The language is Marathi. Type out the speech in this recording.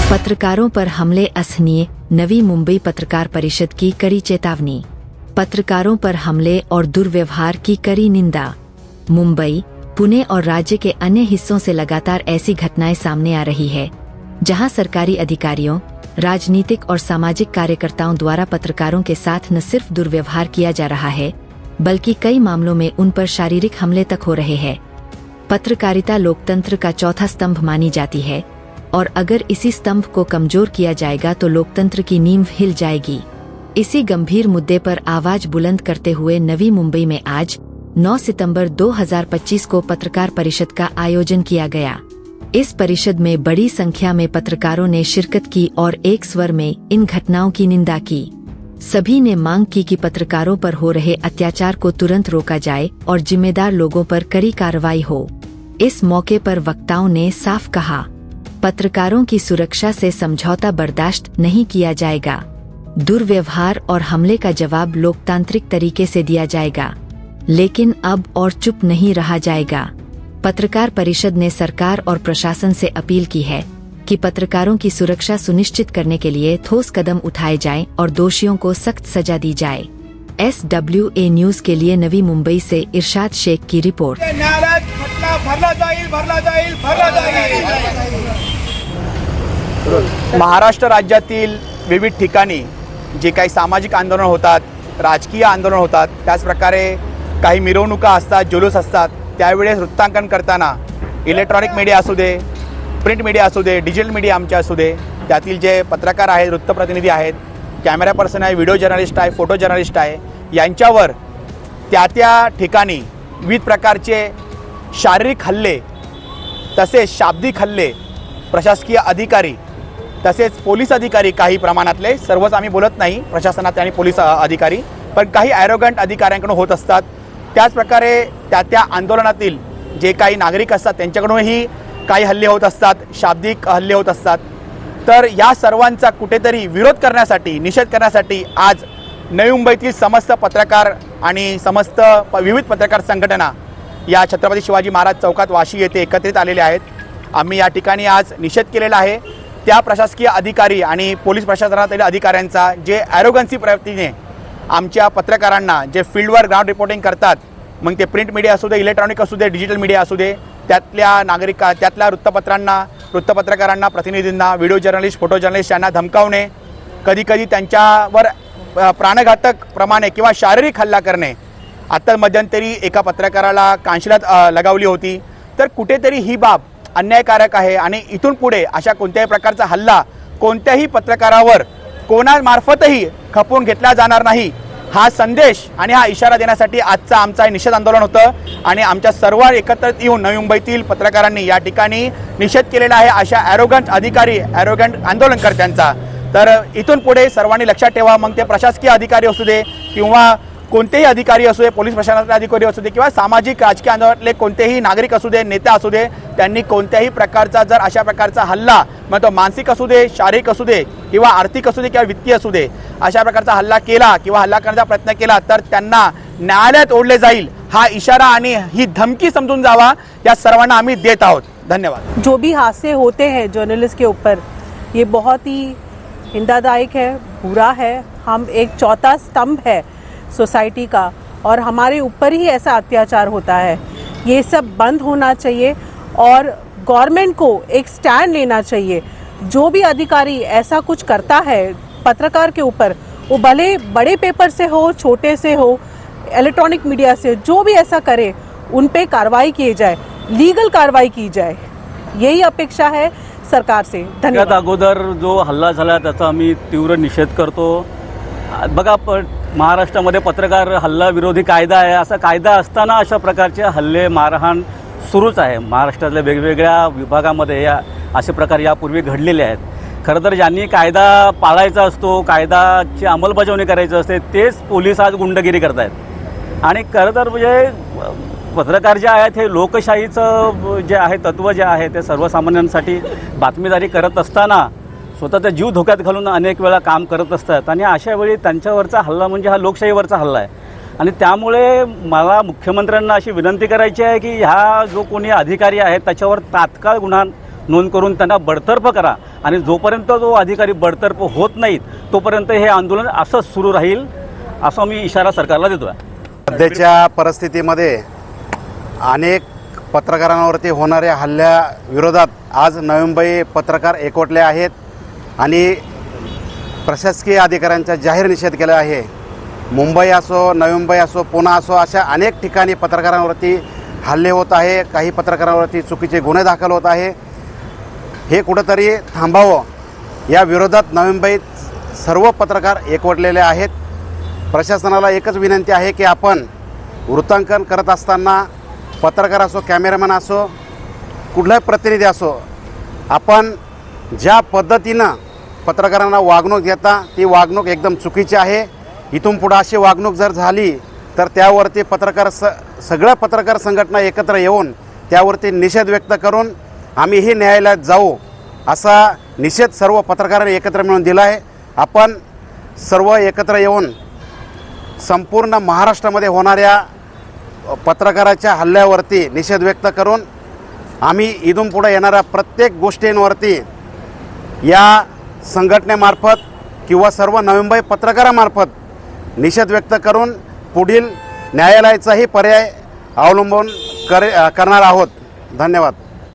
पत्रकारों पर हमले असहनीय, नवी मुंबई पत्रकार परिषद की कड़ी चेतावनी। पत्रकारों पर हमले और दुर्व्यवहार की कड़ी निंदा। मुंबई, पुणे और राज्य के अन्य हिस्सों से लगातार ऐसी घटनाएं सामने आ रही है, जहां सरकारी अधिकारियों, राजनीतिक और सामाजिक कार्यकर्ताओं द्वारा पत्रकारों के साथ न सिर्फ दुर्व्यवहार किया जा रहा है, बल्कि कई मामलों में उन पर शारीरिक हमले तक हो रहे हैं। पत्रकारिता लोकतंत्र का चौथा स्तंभ मानी जाती है, और अगर इसी स्तंभ को कमजोर किया जाएगा तो लोकतंत्र की नींव हिल जाएगी। इसी गंभीर मुद्दे पर आवाज बुलंद करते हुए नवी मुंबई में आज 9 सितंबर 2025 को पत्रकार परिषद का आयोजन किया गया। इस परिषद में बड़ी संख्या में पत्रकारों ने शिरकत की और एक स्वर में इन घटनाओं की निंदा की। सभी ने मांग की कि पत्रकारों पर हो रहे अत्याचार को तुरंत रोका जाए और जिम्मेदार लोगों पर कड़ी कार्रवाई हो। इस मौके पर वक्ताओं ने साफ कहा, पत्रकारों की सुरक्षा से समझौता बर्दाश्त नहीं किया जाएगा। दुर्व्यवहार और हमले का जवाब लोकतांत्रिक तरीके से दिया जाएगा, लेकिन अब और चुप नहीं रहा जाएगा। पत्रकार परिषद ने सरकार और प्रशासन से अपील की है कि पत्रकारों की सुरक्षा सुनिश्चित करने के लिए ठोस कदम उठाए जाएं और दोषियों को सख्त सजा दी जाए। SWA न्यूज के लिए नवी मुंबई से इरशाद शेख की रिपोर्ट। महाराष्ट्र राज्यातील विविध ठिकाणी जे काही सामाजिक आंदोलन होतात, राजकीय आंदोलन होतात, त्याच प्रकारे काही मिरवणुका असतात, जुलूस असतात, त्यावेळेस वृत्तांकन करताना इलेक्ट्रॉनिक मीडिया असू दे, प्रिंट मीडिया असू दे, डिजिटल मीडिया आमच्या असू दे, त्यातील जे पत्रकार आहेत, वृत्तप्रतिनिधी आहेत, कॅमेरा पर्सन आहे, व्हिडिओ जर्नलिस्ट आहे, फोटो जर्नलिस्ट आहे, यांच्यावर त्या ठिकाणी विविध प्रकारचे शारीरिक हल्ले तसेच शाब्दिक हल्ले प्रशासकीय अधिकारी तसेच पोलीस अधिकारी काही प्रमाणातले, सर्वच आम्ही बोलत नाही प्रशासनात आणि पोलीस अधिकारी, पण काही ॲरोगंट अधिकाऱ्यांकडून होत असतात। त्याच प्रकारे त्या आंदोलनातील जे काही नागरिक असतात त्यांच्याकडूनही काही हल्ले होत असतात, शाब्दिक हल्ले होत असतात। तर या सर्वांचा कुठेतरी विरोध करण्यासाठी, निषेध करण्यासाठी आज नवी मुंबईतील समस्त पत्रकार आणि समस्त विविध पत्रकार संघटना या छत्रपती शिवाजी महाराज चौकात वाशी येथे एकत्रित आलेले आहेत। आम्ही या ठिकाणी आज निषेध केलेला आहे त्या प्रशासकीय अधिकारी आणि पोलीस प्रशासनातील अधिकाऱ्यांचा, जे ॲरोगन्सी प्रवृत्तीने आमच्या पत्रकारांना, जे फील्डवर ग्राउंड रिपोर्टिंग करतात, मग ते प्रिंट मीडिया असू दे, इलेक्ट्रॉनिक असू दे, डिजिटल मीडिया असू दे, त्यातल्या वृत्तपत्रकारांना, प्रतिनिधींना, व्हिडिओ जर्नलिस्ट, फोटो जर्नलिस्ट यांना धमकावणे, कधीकधी त्यांच्यावर प्राणघातक प्रमाणे किंवा शारीरिक हल्ला करणे। आता मध्यंतरी एका पत्रकाराला कांशिलात लगावली होती। तर कुठेतरी ही बाब अन्यायकारक आहे आणि इथून पुढे अशा कोणत्याही प्रकारचा हल्ला कोणत्याही पत्रकारावर कोणामार्फतही खपवून घेतला जाणार नाही, हा संदेश आणि हा इशारा देण्यासाठी आजचा आमचा निषेध आंदोलन होतं। आणि आमच्या सर्व एकत्रित येऊन नवी मुंबईतील पत्रकारांनी या ठिकाणी निषेध केलेला आहे अशा ॲरोगंट अधिकारी, ॲरोगंट आंदोलनकर्त्यांचा। तर इथून पुढे सर्वांनी लक्षात ठेवा, मग ते प्रशासकीय अधिकारी असू दे किंवा कोणतेही अधिकारी असू दे, पोलीस प्रशासनाचे अधिकारी असू दे किंवा सामाजिक राजकीय आंदोलनातले कोणतेही नागरिक असू दे, नेते असू दे, त्यांनी कोणत्याही प्रकारचा जर अशा प्रकारचा हल्ला, मग तो मानसिक असू दे, शारीरिक असू दे किंवा आर्थिक असू दे किंवा वित्तीय असू दे, अशा प्रकारचा हल्ला केला किंवा हल्ला करण्याचा प्रयत्न केला तर त्यांना न्यायालयात ओढले जाईल, हा इशारा आणि ही धमकी समजून जावा, या सर्वांना आम्ही देत आहोत। धन्यवाद। जो भी हादसे होते हैं जर्नलिस्ट के ऊपर, ये बहुत ही निंदादायक है, बुरा है। हम एक चौथा स्तंभ है सोसाइटी का और हमारे ऊपर ही ऐसा अत्याचार होता है। ये सब बंद होना चाहिए और गवर्नमेंट को एक स्टैंड लेना चाहिए। जो भी अधिकारी ऐसा कुछ करता है पत्रकार के ऊपर, वो भले बड़े पेपर से हो, छोटे से हो, इलेक्ट्रॉनिक मीडिया से, जो भी ऐसा करे उन पे कार्रवाई की जाए, लीगल कार्रवाई की जाए, यही अपेक्षा है सरकार से। धन्यवाद। अगोदर जो हल्ला झाला त्याचा आम्ही तीव्र निषेध करतो। बघा, महाराष्ट्रामध्ये पत्रकार हल्ला विरोधी कायदा आहे, असा कायदा असताना अशा प्रकारचे हल्ले, मारहाण सुरूच आहे। महाराष्ट्रातल्या वेगवेगळ्या विभागामध्ये या असे प्रकार यापूर्वी घडलेले आहेत। खरं तर ज्यांनी कायदा पाळायचा असतो, कायद्याची अंमलबजावणी करायची असते, तेच पोलीस आज गुंडगिरी करत आहेत। आणि खरं तर म्हणजे पत्रकार जे आहेत हे लोकशाहीचं जे आहे तत्त्व जे आहे ते सर्वसामान्यांसाठी बातमीदारी करत असताना स्वतःचा जीव धोक्यात घालून अनेक वेळा काम करत असतात आणि अशा वेळी त्यांच्यावरचा हल्ला म्हणजे हा लोकशाहीवरचा हल्ला आहे। आणि त्यामुळे मला मुख्यमंत्र्यांना अशी विनंती करायची आहे की ह्या जो कोणी अधिकारी आहेत त्याच्यावर तात्काळ गुन्हा नोंद करून त्यांना बडतर्फ करा आणि जोपर्यंत जो अधिकारी बडतर्फ होत नाहीत तोपर्यंत हे आंदोलन असंच सुरू राहील असा मी इशारा सरकारला देतो आहे. सध्याच्या परिस्थितीमध्ये अनेक पत्रकारांवरती होणाऱ्या हल्ल्याविरोधात आज नवी मुंबई पत्रकार एकवटले आहेत आणि प्रशासकीय अधिकाऱ्यांचा जाहीर निषेध केला आहे. मुंबई असो, नवी मुंबई असो, पुणे असो, अशा अनेक ठिकाणी पत्रकारांवरती हल्ले होत आहे. काही पत्रकारांवरती चुकीचे गुन्हे दाखल होत आहे. हे कुठंतरी थांबावं या विरोधात नवी मुंबईत सर्व पत्रकार एकवटलेले आहेत. प्रशासनाला एकच विनंती आहे की आपण वृत्तांकन करत असताना पत्रकार असो, कॅमेरामॅन असो, कुठलाही प्रतिनिधी असो, आपण ज्या पद्धतीनं पत्रकारांना वागणूक देता ती वागणूक एकदम चुकीची आहे. इथून पुढं अशी वागणूक जर झाली तर त्यावरती सगळ्या पत्रकार संघटना एकत्र येऊन त्यावरती निषेध व्यक्त करून आम्हीही न्यायालयात जाऊ असा निषेध सर्व पत्रकारांनी एकत्र मिळून दिला आहे. आपण सर्व एकत्र येऊन संपूर्ण महाराष्ट्रामध्ये होणाऱ्या पत्रकाराच्या हल्ल्यावरती निषेध व्यक्त करून आम्ही इथून पुढे येणाऱ्या प्रत्येक गोष्टींवरती या संघटनेमार्फत किंवा सर्व नवी मुंबई पत्रकारामार्फत निषेध व्यक्त करून पुढील न्यायालयाचाही पर्याय अवलंबून करणार आहोत. धन्यवाद.